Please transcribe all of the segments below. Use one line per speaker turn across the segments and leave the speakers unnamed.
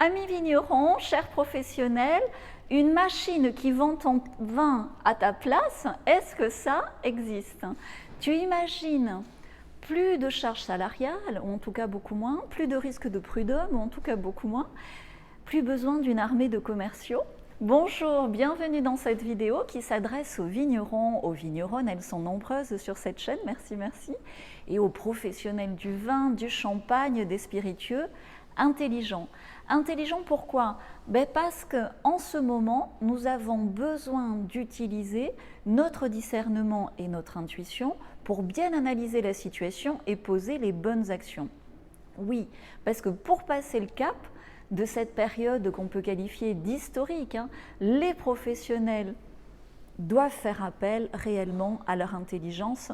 Amis vignerons, chers professionnels, une machine qui vend ton vin à ta place, est-ce que ça existe? Tu imagines plus de charges salariales, ou en tout cas beaucoup moins, plus de risques de prud'homme, ou en tout cas beaucoup moins, plus besoin d'une armée de commerciaux. Bonjour, bienvenue dans cette vidéo qui s'adresse aux vignerons, aux vigneronnes, elles sont nombreuses sur cette chaîne, merci, et aux professionnels du vin, du champagne, des spiritueux, intelligents. Intelligents pourquoi? Parce qu'en ce moment, nous avons besoin d'utiliser notre discernement et notre intuition pour bien analyser la situation et poser les bonnes actions. Oui, parce que pour passer le cap de cette période qu'on peut qualifier d'historique, les professionnels doivent faire appel réellement à leur intelligence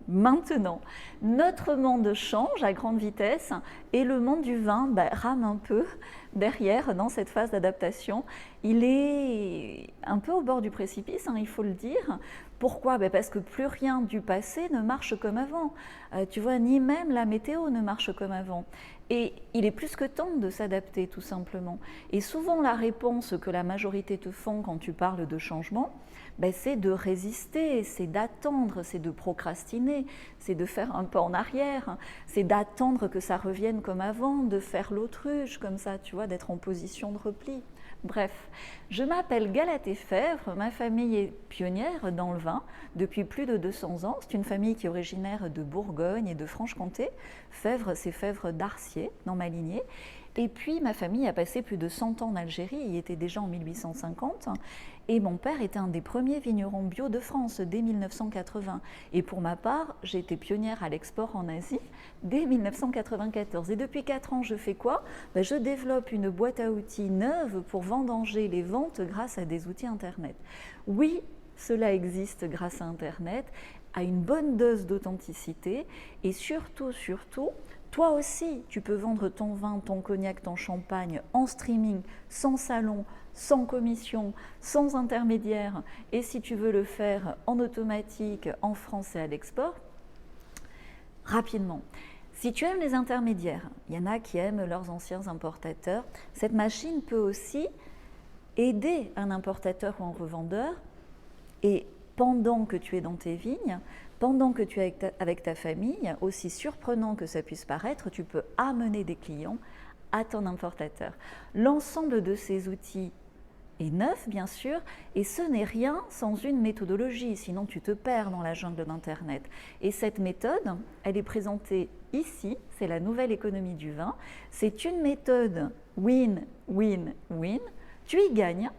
maintenant. Notre monde change à grande vitesse et le monde du vin rame un peu derrière dans cette phase d'adaptation. Il est un peu au bord du précipice, il faut le dire. Pourquoi? Parce que plus rien du passé ne marche comme avant. Tu vois, ni même la météo ne marche comme avant. Et il est plus que temps de s'adapter tout simplement. Et souvent la réponse que la majorité te font quand tu parles de changement, c'est de résister, c'est d'attendre, c'est de procrastiner, c'est de faire un pas en arrière, c'est d'attendre que ça revienne comme avant, de faire l'autruche comme ça, tu vois, d'être en position de repli. Bref, je m'appelle Galatée Fèvre, ma famille est pionnière dans le vin depuis plus de 200 ans. C'est une famille qui est originaire de Bourgogne et de Franche-Comté. Fèvre, c'est Fèvre d'Arcier dans ma lignée. Et puis ma famille a passé plus de 100 ans en Algérie, il y était déjà en 1850. Et mon père était un des premiers vignerons bio de France dès 1980. Et pour ma part, j'ai été pionnière à l'export en Asie dès 1994. Et depuis 4 ans, je fais quoi? Je développe une boîte à outils neuve pour vendanger les ventes grâce à des outils Internet. Oui, cela existe grâce à Internet, à une bonne dose d'authenticité et surtout, toi aussi, tu peux vendre ton vin, ton cognac, ton champagne en streaming, sans salon, sans commission, sans intermédiaire. Et si tu veux le faire en automatique, en France et à l'export, rapidement. Si tu aimes les intermédiaires, il y en a qui aiment leurs anciens importateurs, cette machine peut aussi aider un importateur ou un revendeur. Et pendant que tu es dans tes vignes, pendant que tu es avec ta famille, aussi surprenant que ça puisse paraître, tu peux amener des clients à ton importateur. L'ensemble de ces outils est neuf, bien sûr, et ce n'est rien sans une méthodologie, sinon tu te perds dans la jungle d'Internet. Et cette méthode, elle est présentée ici, c'est la nouvelle économie du vin. C'est une méthode win-win-win. Tu y gagnes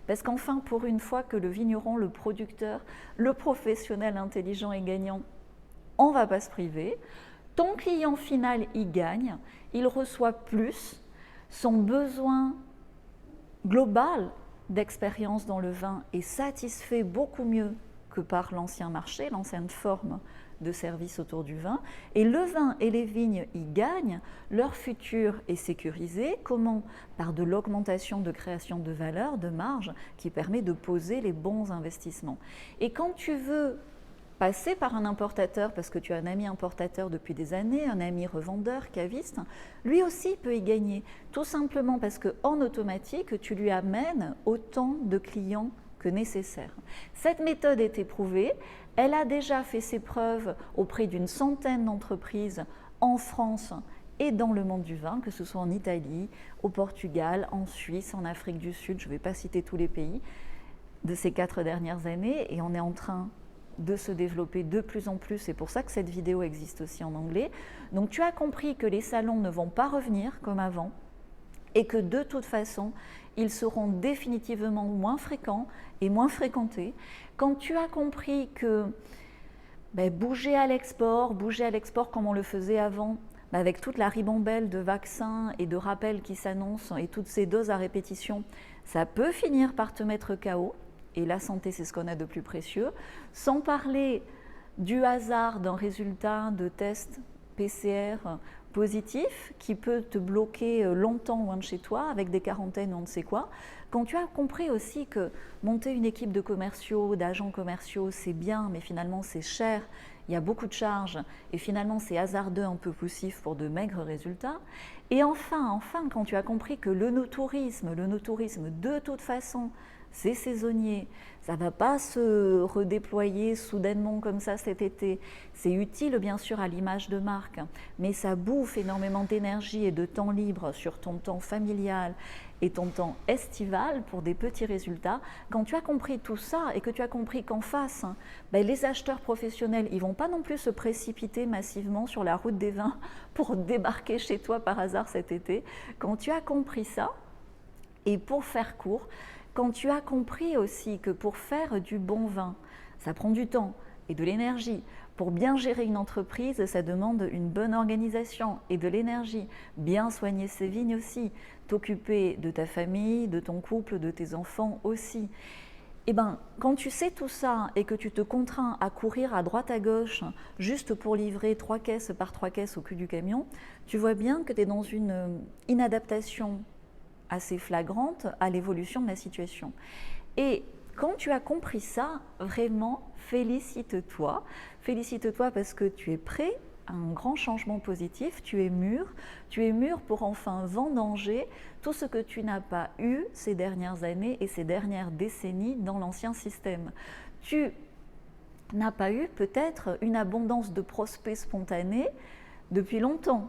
parce qu'enfin, pour une fois que le vigneron, le producteur, le professionnel intelligent est gagnant, on ne va pas se priver. Ton client final y gagne, il reçoit plus, son besoin global d'expérience dans le vin est satisfait beaucoup mieux que par l'ancien marché, l'ancienne forme de service autour du vin, et le vin et les vignes y gagnent, leur futur est sécurisé. Comment? Par de l'augmentation de création de valeur, de marge, qui permet de poser les bons investissements. Et quand tu veux passer par un importateur, parce que tu as un ami importateur depuis des années, un ami revendeur, caviste, lui aussi peut y gagner, tout simplement parce qu'en automatique, tu lui amènes autant de clients que nécessaire. Cette méthode est éprouvée, elle a déjà fait ses preuves auprès d'une centaine d'entreprises en France et dans le monde du vin, que ce soit en Italie, au Portugal, en Suisse, en Afrique du Sud, je ne vais pas citer tous les pays de ces 4 dernières années, et on est en train de se développer de plus en plus, c'est pour ça que cette vidéo existe aussi en anglais. Donc tu as compris que les salons ne vont pas revenir comme avant, et que de toute façon, ils seront définitivement moins fréquents et moins fréquentés. Quand tu as compris que bouger à l'export comme on le faisait avant, avec toute la ribambelle de vaccins et de rappels qui s'annoncent et toutes ces doses à répétition, ça peut finir par te mettre KO. Et la santé, c'est ce qu'on a de plus précieux. Sans parler du hasard d'un résultat de test PCR positif qui peut te bloquer longtemps loin de chez toi avec des quarantaines ou on ne sait quoi. Quand tu as compris aussi que monter une équipe de commerciaux, d'agents commerciaux, c'est bien, mais finalement c'est cher, il y a beaucoup de charges et finalement c'est hasardeux, un peu poussif pour de maigres résultats. Et enfin, quand tu as compris que le no-tourisme, de toute façon, c'est saisonnier, ça ne va pas se redéployer soudainement comme ça cet été. C'est utile bien sûr à l'image de marque, mais ça bouffe énormément d'énergie et de temps libre sur ton temps familial et ton temps estival pour des petits résultats. Quand tu as compris tout ça et que tu as compris qu'en face, les acheteurs professionnels, ils ne vont pas non plus se précipiter massivement sur la route des vins pour débarquer chez toi par hasard cet été. Quand tu as compris ça, et pour faire court, quand tu as compris aussi que pour faire du bon vin, ça prend du temps et de l'énergie. Pour bien gérer une entreprise, ça demande une bonne organisation et de l'énergie. Bien soigner ses vignes aussi, t'occuper de ta famille, de ton couple, de tes enfants aussi. Eh bien, quand tu sais tout ça et que tu te contrains à courir à droite à gauche juste pour livrer 3 caisses par 3 caisses au cul du camion, tu vois bien que tu es dans une inadaptation assez flagrante à l'évolution de la situation. Et quand tu as compris ça, vraiment, félicite-toi. Félicite-toi parce que tu es prêt à un grand changement positif, tu es mûr pour enfin vendanger tout ce que tu n'as pas eu ces dernières années et ces dernières décennies dans l'ancien système. Tu n'as pas eu peut-être une abondance de prospects spontanés depuis longtemps.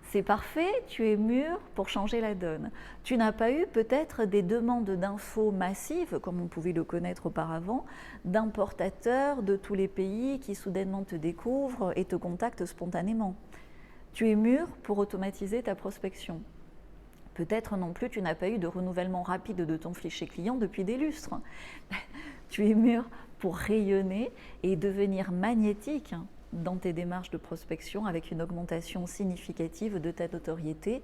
C'est parfait, tu es mûr pour changer la donne. Tu n'as pas eu peut-être des demandes d'infos massives, comme on pouvait le connaître auparavant, d'importateurs de tous les pays qui soudainement te découvrent et te contactent spontanément. Tu es mûr pour automatiser ta prospection. Peut-être non plus tu n'as pas eu de renouvellement rapide de ton fichier client depuis des lustres. Tu es mûr pour rayonner et devenir magnétique dans tes démarches de prospection avec une augmentation significative de ta notoriété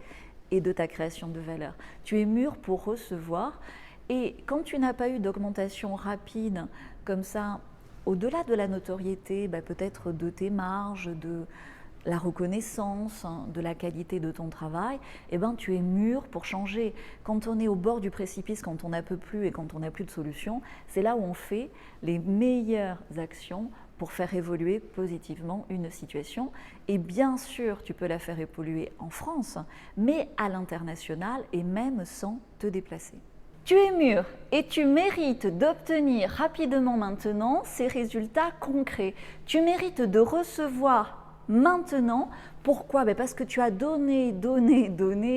et de ta création de valeur. Tu es mûr pour recevoir et quand tu n'as pas eu d'augmentation rapide comme ça, au-delà de la notoriété, peut-être de tes marges, de la reconnaissance, de la qualité de ton travail, tu es mûr pour changer. Quand on est au bord du précipice, quand on n'en peut plus et quand on n'a plus de solution, c'est là où on fait les meilleures actions pour faire évoluer positivement une situation. Et bien sûr, tu peux la faire évoluer en France, mais à l'international et même sans te déplacer. Tu es mûr et tu mérites d'obtenir rapidement maintenant ces résultats concrets. Tu mérites de recevoir maintenant. Pourquoi ? Parce que tu as donné,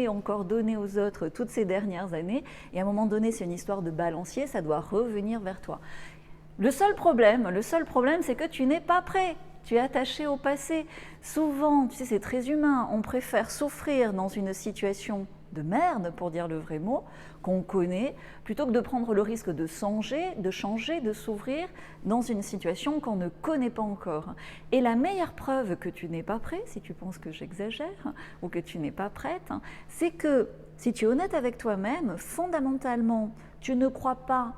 encore donné aux autres toutes ces dernières années. Et à un moment donné, c'est une histoire de balancier, ça doit revenir vers toi. Le seul problème, c'est que tu n'es pas prêt. Tu es attaché au passé. Souvent, tu sais, c'est très humain, on préfère souffrir dans une situation de merde, pour dire le vrai mot, qu'on connaît, plutôt que de prendre le risque de changer, de s'ouvrir dans une situation qu'on ne connaît pas encore. Et la meilleure preuve que tu n'es pas prêt, si tu penses que j'exagère, ou que tu n'es pas prête, c'est que si tu es honnête avec toi-même, fondamentalement, tu ne crois pas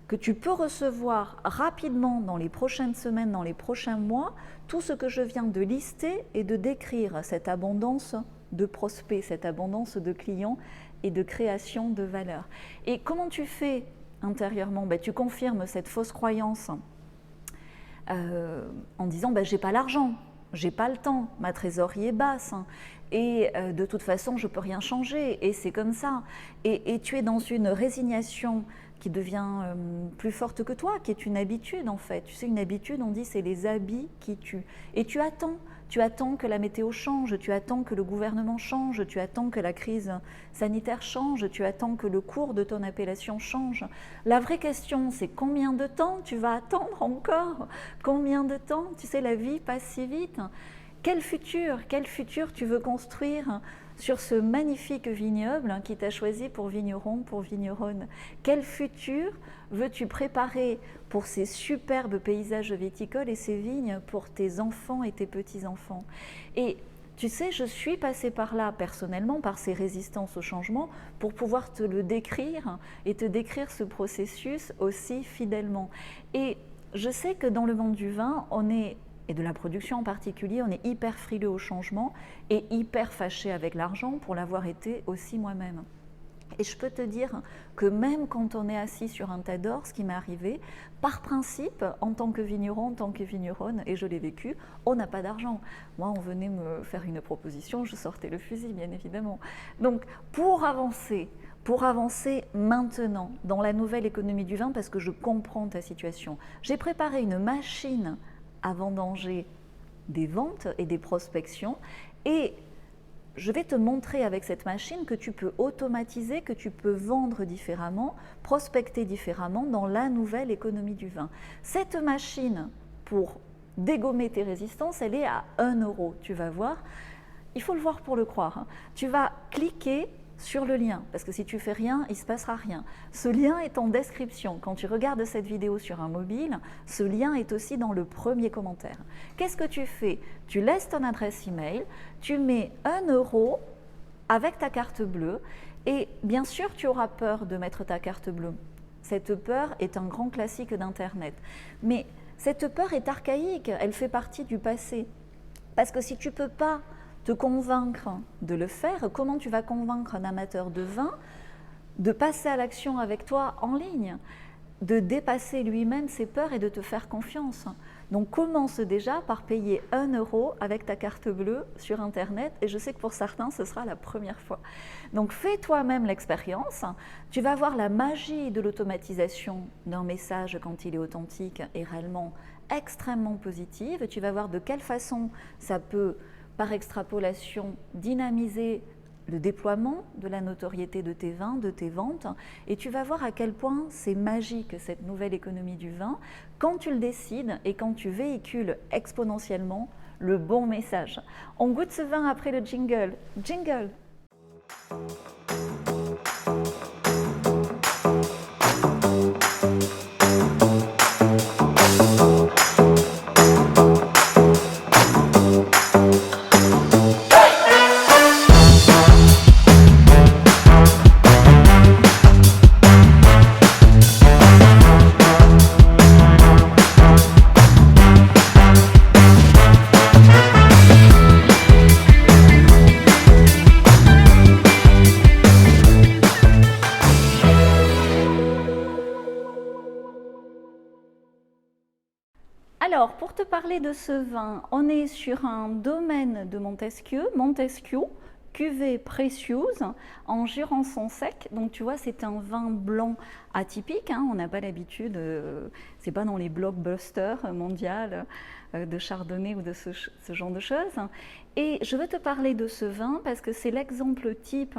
que tu peux recevoir rapidement dans les prochaines semaines, dans les prochains mois, tout ce que je viens de lister et de décrire, cette abondance de prospects, cette abondance de clients et de création de valeur. Et comment tu fais intérieurement ? Tu confirmes cette fausse croyance en disant j'ai pas l'argent, j'ai pas le temps, ma trésorerie est basse et de toute façon je peux rien changer et c'est comme ça. Et tu es dans une résignation qui devient plus forte que toi, qui est une habitude en fait. Tu sais, une habitude, on dit, c'est les habits qui tuent. Et tu attends que la météo change, tu attends que le gouvernement change, tu attends que la crise sanitaire change, tu attends que le cours de ton appellation change. La vraie question, c'est combien de temps tu vas attendre encore ? Combien de temps ? Tu sais, la vie passe si vite. Quel futur tu veux construire sur ce magnifique vignoble qui t'a choisi pour vigneron, pour vigneronne? Quel futur veux-tu préparer pour ces superbes paysages viticoles et ces vignes pour tes enfants et tes petits-enfants? Et tu sais, je suis passée par là personnellement, par ces résistances au changement, pour pouvoir te le décrire et te décrire ce processus aussi fidèlement. Et je sais que dans le monde du vin, et de la production en particulier, on est hyper frileux au changement et hyper fâché avec l'argent pour l'avoir été aussi moi-même. Et je peux te dire que même quand on est assis sur un tas d'or, ce qui m'est arrivé, par principe, en tant que vigneron, en tant que vigneronne, et je l'ai vécu, on n'a pas d'argent. Moi, on venait me faire une proposition, je sortais le fusil, bien évidemment. Donc, pour avancer maintenant dans la nouvelle économie du vin, parce que je comprends ta situation, j'ai préparé une machine à vendanger des ventes et des prospections, et je vais te montrer avec cette machine que tu peux automatiser, que tu peux vendre différemment, prospecter différemment dans la nouvelle économie du vin. Cette machine, pour dégommer tes résistances, elle est à 1 €. Tu vas voir, il faut le voir pour le croire, hein. Tu vas cliquer sur le lien, parce que si tu fais rien, il ne se passera rien. Ce lien est en description. Quand tu regardes cette vidéo sur un mobile, ce lien est aussi dans le premier commentaire. Qu'est-ce que tu fais? Tu laisses ton adresse email, tu mets 1 € avec ta carte bleue, et bien sûr, tu auras peur de mettre ta carte bleue. Cette peur est un grand classique d'Internet. Mais cette peur est archaïque, elle fait partie du passé. Parce que si tu ne peux pas te convaincre de le faire, comment tu vas convaincre un amateur de vin de passer à l'action avec toi en ligne, de dépasser lui-même ses peurs et de te faire confiance? Donc commence déjà par payer 1 € avec ta carte bleue sur Internet, et je sais que pour certains ce sera la première fois. Donc fais toi-même l'expérience, tu vas voir la magie de l'automatisation d'un message quand il est authentique et réellement extrêmement positive. Tu vas voir de quelle façon ça peut, par extrapolation, dynamiser le déploiement de la notoriété de tes vins, de tes ventes, et tu vas voir à quel point c'est magique cette nouvelle économie du vin quand tu le décides et quand tu véhicules exponentiellement le bon message. On goûte ce vin après le jingle. Jingle! Alors, pour te parler de ce vin, on est sur un domaine de Montesquieu, cuvée Precious, en Jurançon sec. Donc tu vois, c'est un vin blanc atypique, hein. On n'a pas l'habitude, c'est pas dans les blockbusters mondiaux de chardonnay ou de ce genre de choses. Et je veux te parler de ce vin parce que c'est l'exemple type.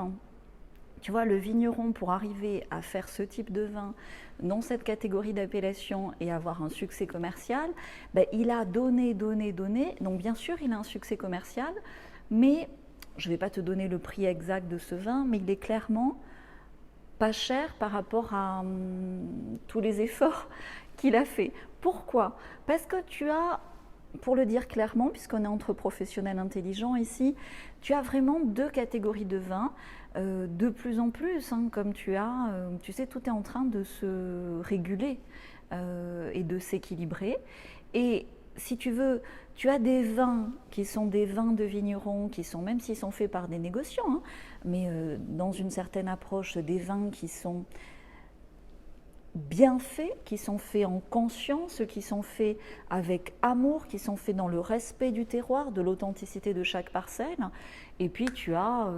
Tu vois, le vigneron, pour arriver à faire ce type de vin dans cette catégorie d'appellation et avoir un succès commercial, ben, il a donné. Donc bien sûr, il a un succès commercial, mais je ne vais pas te donner le prix exact de ce vin, mais il est clairement pas cher par rapport à tous les efforts qu'il a fait. Pourquoi? Parce que tu as, pour le dire clairement, puisqu'on est entre professionnels intelligents ici, tu as vraiment 2 catégories de vins, de plus en plus, hein, comme tu sais, tout est en train de se réguler et de s'équilibrer. Et si tu veux, tu as des vins qui sont des vins de vignerons, qui sont, même s'ils sont faits par des négociants, hein, mais dans une certaine approche, des vins qui sont bien faits, qui sont faits en conscience, qui sont faits avec amour, qui sont faits dans le respect du terroir, de l'authenticité de chaque parcelle. Et puis tu as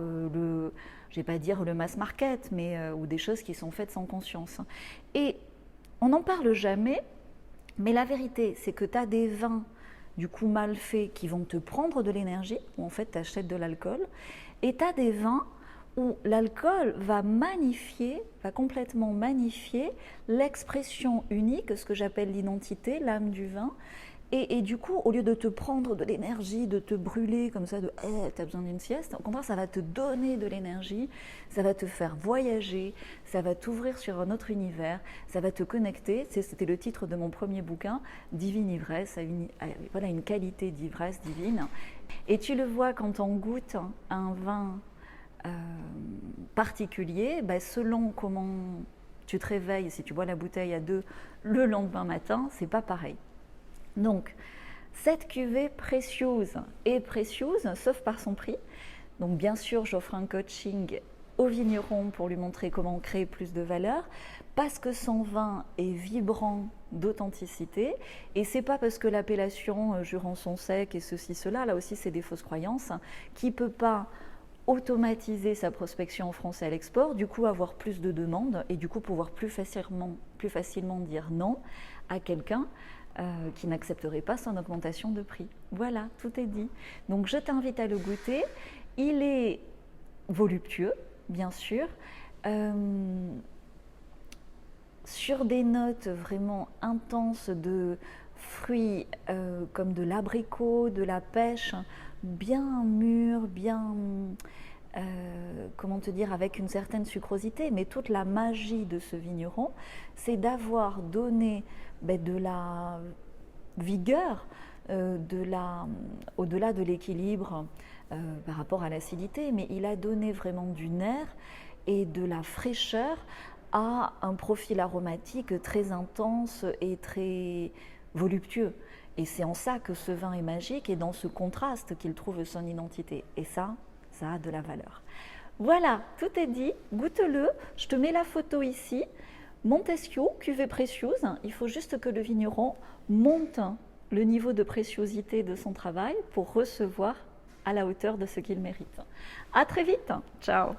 je vais pas dire le mass market, mais ou des choses qui sont faites sans conscience. Et on n'en parle jamais, mais la vérité, c'est que tu as des vins du coup mal faits qui vont te prendre de l'énergie, où en fait tu achètes de l'alcool, et tu as des vins où l'alcool va complètement magnifier l'expression unique, ce que j'appelle l'identité, l'âme du vin. Et du coup, au lieu de te prendre de l'énergie, de te brûler comme ça, tu as besoin d'une sieste, au contraire, ça va te donner de l'énergie, ça va te faire voyager, ça va t'ouvrir sur un autre univers, ça va te connecter. C'était le titre de mon premier bouquin, Divine Ivresse, voilà, une qualité d'ivresse divine. Et tu le vois quand on goûte un vin particulier, selon comment tu te réveilles, si tu bois la bouteille à 2 le lendemain matin, c'est pas pareil. Donc, cette cuvée Precious est Precious, sauf par son prix. Donc, bien sûr, j'offre un coaching au vigneron pour lui montrer comment créer plus de valeur, parce que son vin est vibrant d'authenticité, et c'est pas parce que l'appellation Jurançon sec et ceci, cela, là aussi c'est des fausses croyances, qui peut pas automatiser sa prospection en France et à l'export, du coup avoir plus de demandes et du coup pouvoir plus facilement dire non à quelqu'un qui n'accepterait pas son augmentation de prix. Voilà, tout est dit. Donc je t'invite à le goûter. Il est voluptueux, bien sûr, sur des notes vraiment intenses de fruits comme de l'abricot, de la pêche, bien mûr, bien, comment te dire, avec une certaine sucrosité. Mais toute la magie de ce vigneron, c'est d'avoir donné de la vigueur, au-delà de l'équilibre par rapport à l'acidité, mais il a donné vraiment du nerf et de la fraîcheur à un profil aromatique très intense et très voluptueux. Et c'est en ça que ce vin est magique et dans ce contraste qu'il trouve son identité. Et ça a de la valeur. Voilà, tout est dit, goûte-le. Je te mets la photo ici. Montesquieu, cuvée précieuse. Il faut juste que le vigneron monte le niveau de préciosité de son travail pour recevoir à la hauteur de ce qu'il mérite. À très vite, ciao.